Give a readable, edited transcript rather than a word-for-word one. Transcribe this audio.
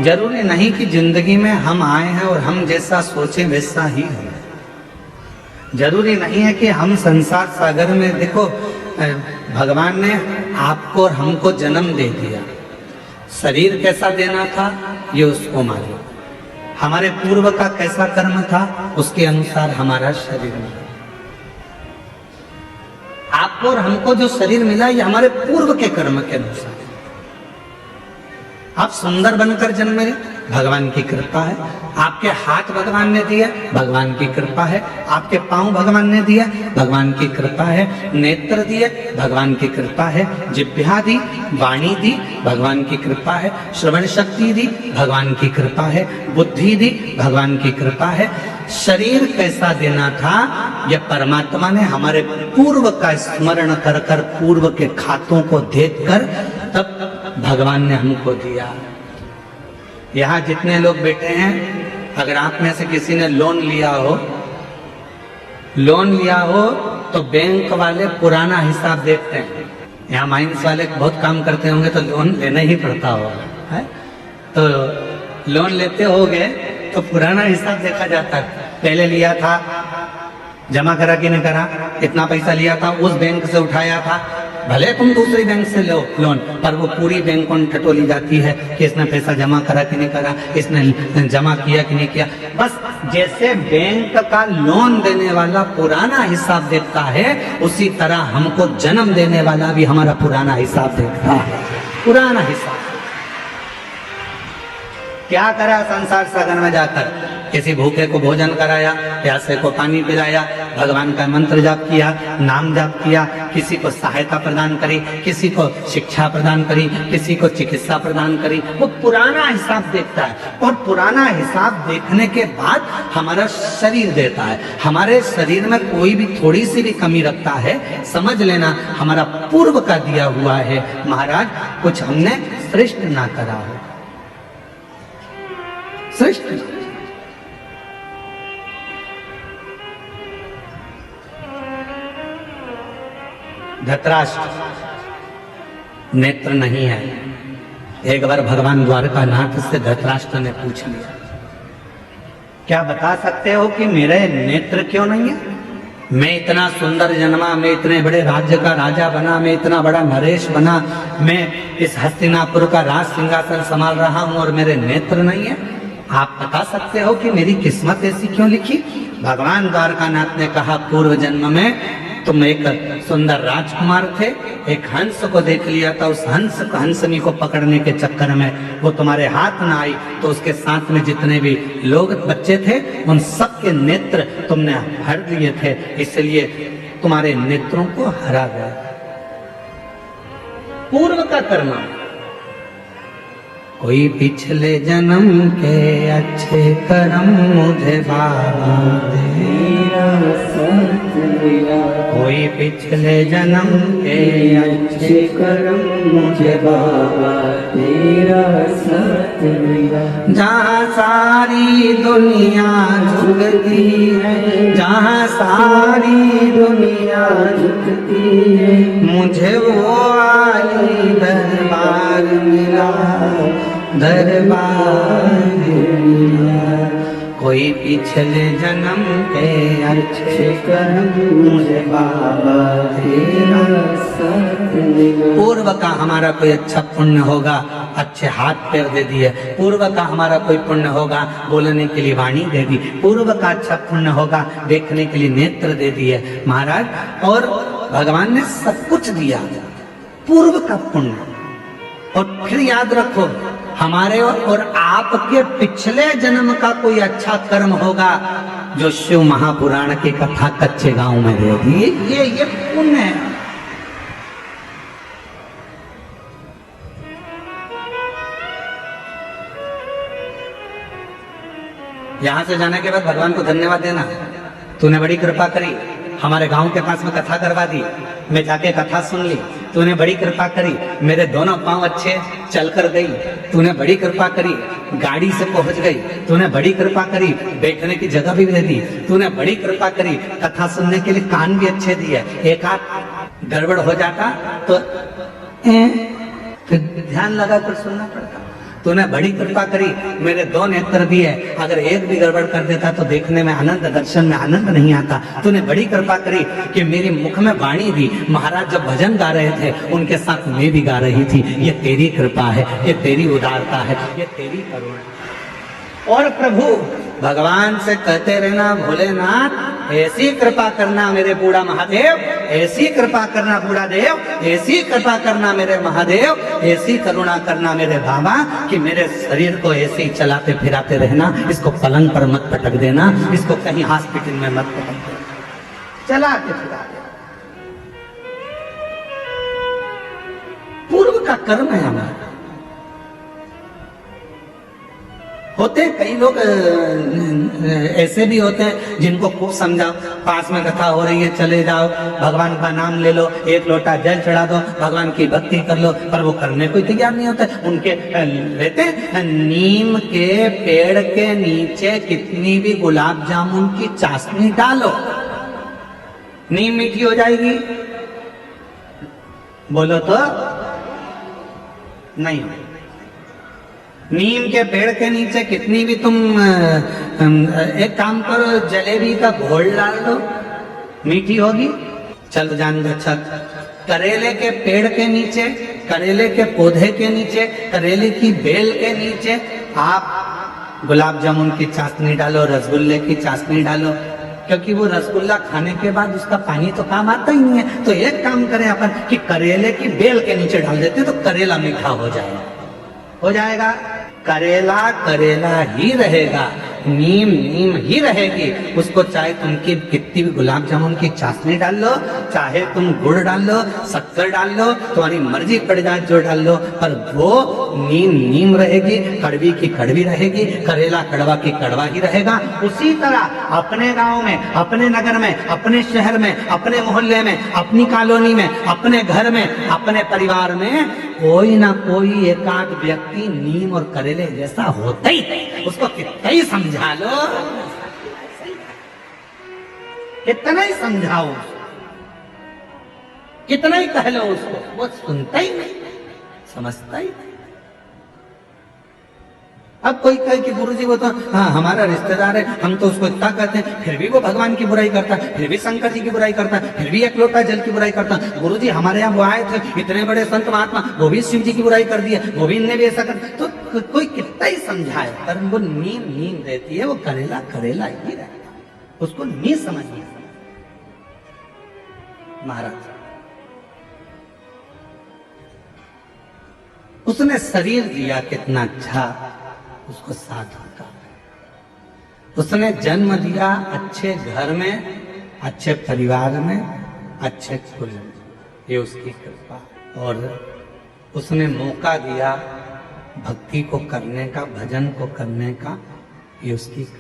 जरूरी नहीं कि जिंदगी में हम आए हैं और हम जैसा सोचे वैसा ही हो। जरूरी नहीं है कि हम संसार सागर में, देखो भगवान ने आपको और हमको जन्म दे दिया, शरीर कैसा देना था ये उसको मालूम, हमारे पूर्व का कैसा कर्म था उसके अनुसार हमारा शरीर मिला। आपको और हमको जो शरीर मिला ये हमारे पूर्व के कर्म के अनुसार। आप सुंदर बनकर जन्मे, भगवान की कृपा है। आपके हाथ भगवान ने दिया, भगवान की कृपा है। आपके पांव भगवान ने दिया, भगवान की कृपा है। नेत्र दिए, भगवान की कृपा है। जिह्वा दी, वाणी दी, भगवान की कृपा है। श्रवण शक्ति दी, भगवान की कृपा है। बुद्धि दी, भगवान की कृपा है। शरीर कैसा देना था यह परमात्मा ने हमारे पूर्व का स्मरण कर कर, पूर्व के खातों को देखकर तब भगवान ने हमको दिया। यहाँ जितने लोग बैठे हैं, अगर आप में से किसी ने लोन लिया हो तो बैंक वाले पुराना हिसाब देखते हैं। यहाँ माइंस वाले बहुत काम करते होंगे तो लोन लेना ही पड़ता होगा, है? तो लोन लेते होगे तो पुराना हिसाब देखा जाता है। पहले लिया था, जमा करा कि नहीं करा, इतना पैसा लिया था, उस बैंक से उठाया था, भले तुम दूसरी बैंक से लो लोन, पर वो पूरी बैंक कौन टटोली जाती है कि इसने पैसा जमा करा कि नहीं करा, इसने जमा किया कि नहीं किया। बस जैसे बैंक का लोन देने वाला पुराना हिसाब देखता है, उसी तरह हमको जन्म देने वाला भी हमारा पुराना हिसाब देखता है। पुराना हिसाब क्या करा संसार सागर में जाकर, किसी भूखे को भोजन कराया, प्यासे को पानी पिलाया, भगवान का मंत्र जाप किया, नाम जाप किया, किसी को सहायता प्रदान करी, किसी को शिक्षा प्रदान करी, किसी को चिकित्सा प्रदान करी। वो पुराना हिसाब देखता है और पुराना हिसाब देखने के बाद हमारा शरीर देता है। हमारे शरीर में कोई भी थोड़ी सी भी कमी रखता है, समझ लेना हमारा पूर्व का दिया हुआ है। महाराज कुछ हमने श्रेष्ठ ना करा हो, श्रेष्ठ। धृतराष्ट्र नेत्र नहीं है। एक बार भगवान द्वारकानाथ से धृतराष्ट्र ने पूछ लिया, क्या बता सकते हो कि मेरे नेत्र क्यों नहीं है? मैं इतना सुंदर जन्मा, मैं इतने बड़े राज्य का राजा बना, मैं इतना बड़ा नरेश बना, मैं इस हस्तिनापुर का राज सिंहासन संभाल रहा हूं और मेरे नेत्र नहीं है। आप बता सकते हो कि मेरी किस्मत ऐसी क्यों लिखी? भगवान द्वारकानाथ ने कहा, पूर्व जन्म में तुम एक सुंदर राजकुमार थे, एक हंस को देख लिया था, उस हंसनी को पकड़ने के चक्कर में वो तुम्हारे हाथ ना आई, तो उसके साथ में जितने भी लोग बच्चे थे उन सब के नेत्र तुमने हर लिए थे, इसलिए तुम्हारे नेत्रों को हरा गया। पूर्व का कर्म। कोई पिछले जन्म के अच्छे कर्म मुझे बाबा तेरा साथ दिया, कोई पिछले जन्म के अच्छे कर्म मुझे बाबा तेरा साथ दिया। जहाँ सारी दुनिया झुकती है, जहाँ सारी दुनिया झुकती है, मुझे वो आली दरबार मिला, दरबार मिला। कोई पिछले जन्म के अच्छे कर्म मुझे बाबा तेरा साथ दिया। पूर्व का हमारा कोई अच्छा पुण्य होगा, अच्छे हाथ पैर दे दिए। पूर्व का हमारा कोई पुण्य होगा, बोलने के लिए वाणी दे दी। पूर्व का अच्छा पुण्य होगा, देखने के लिए नेत्र दे दिए महाराज। और भगवान ने सब कुछ दिया, पूर्व का पुण्य। और फिर याद रखो, हमारे और आपके पिछले जन्म का कोई अच्छा कर्म होगा जो शिव महापुराण की कथा कच्चे गांव में दे दी, ये पुण्य है। यहां से जाने के बाद भगवान को धन्यवाद देना, तूने बड़ी कृपा करी, हमारे गांव के पास में कथा करवा दी, मैं जाके कथा सुन ली, तूने बड़ी कृपा करी, मेरे दोनों पांव अच्छे चल कर गई, तूने बड़ी कृपा करी, गाड़ी से पहुंच गई, तूने बड़ी कृपा करी, बैठने की जगह भी दे दी, तूने बड़ी कृपा करी, कथा सुनने के लिए कान भी अच्छे दिए। एक हाथ गड़बड़ हो जाता तो फिर ध्यान लगा कर सुनना पड़ता। तूने बड़ी कृपा करी, मेरे 2 नेत्र भी है, अगर एक भी गड़बड़ कर देता तो देखने में आनंद, दर्शन में आनंद नहीं आता। तूने बड़ी कृपा करी कि मेरी मुख में वाणी दी, महाराज जब भजन गा रहे थे उनके साथ मैं भी गा रही थी। ये तेरी कृपा है, ये तेरी उदारता है, ये तेरी करुणा। और प्रभु भगवान से कहते रहना, भोलेनाथ ऐसी कृपा करना मेरे बूढ़ा महादेव, ऐसी कृपा करना बूढ़ा देव, ऐसी कृपा करना मेरे महादेव, ऐसी करुणा करना मेरे बाबा कि मेरे शरीर को ऐसे ही चलाते फिराते रहना, इसको पलंग पर मत पटक देना, इसको कहीं हॉस्पिटल में मत पटक देना, चलाते फिराते। पूर्व का कर्म है हमारा। होते कई लोग ऐसे भी होते हैं जिनको खूब समझाओ, पास में कथा हो रही है चले जाओ, भगवान का नाम ले लो, एक लोटा जल चढ़ा दो, भगवान की भक्ति कर लो, पर वो करने को तैयार नहीं होता। उनके लेते नीम के पेड़ के नीचे कितनी भी गुलाब जामुन की चाशनी डालो, नीम मीठी हो जाएगी? बोलो तो नहीं। नीम के पेड़ के नीचे कितनी भी तुम एक काम करो, जलेबी का घोल डाल दो, मीठी होगी? चल जान दो। अच्छा, करेले के पेड़ के नीचे, करेले के पौधे के नीचे, करेले की बेल के नीचे आप गुलाब जामुन की चाशनी डालो, रसगुल्ले की चाशनी डालो, क्योंकि वो रसगुल्ला खाने के बाद उसका पानी तो काम आता ही नहीं है। तो एक काम करें अपन कि करेले की बेल के नीचे डाल देते तो करेला मीठा हो जाएगा, हो जाएगा। करेला करेला ही रहेगा, नीम नीम ही रहेगी। उसको चाहे तुम की कितनी भी गुलाब जामुन की चाशनी डाल लो, चाहे तुम गुड़ डाल लो, शक्कर डाल लो, तुम्हारी मर्जी पड़ जाए जो डाल लो, पर वो नीम नीम रहेगी, कड़वी की कड़वी रहेगी, करेला कड़वा की कड़वा ही रहेगा। उसी तरह अपने गांव में, अपने नगर में, अपने शहर में, अपने मोहल्ले में, अपनी कॉलोनी में, अपने घर में, अपने परिवार में कोई ना कोई एकाध व्यक्ति नीम और करेले जैसा होता ही है। उसको कितना ही समझा लो, कितना ही समझाओ, कितना ही कह लो उसको, वो सुनता ही नहीं, समझता ही नहीं। अब कोई कहे कि गुरुजी वो तो हाँ हमारा रिश्तेदार है, हम तो उसको इतना कहते हैं, फिर भी वो भगवान की बुराई करता है, फिर भी शंकर जी की बुराई करता है, फिर भी एक लोटा जल की बुराई करता है। गुरुजी हमारे यहाँ वो आए थे, इतने बड़े संत महात्मा, वो भी शिव जी की बुराई कर दिया, वो भी इनने भी ऐसा कर। तो कोई कितना ही समझाए, पर वो नीम नीम रहती है, वो करेला करेला ही रहता है, उसको नहीं समझ में। महाराज उसने शरीर दिया कितना अच्छा, उसको साधु का। उसने जन्म दिया अच्छे घर में, अच्छे परिवार में, अच्छे कुल में, ये उसकी कृपा। और उसने मौका दिया भक्ति को करने का, भजन को करने का, ये उसकी कृपा।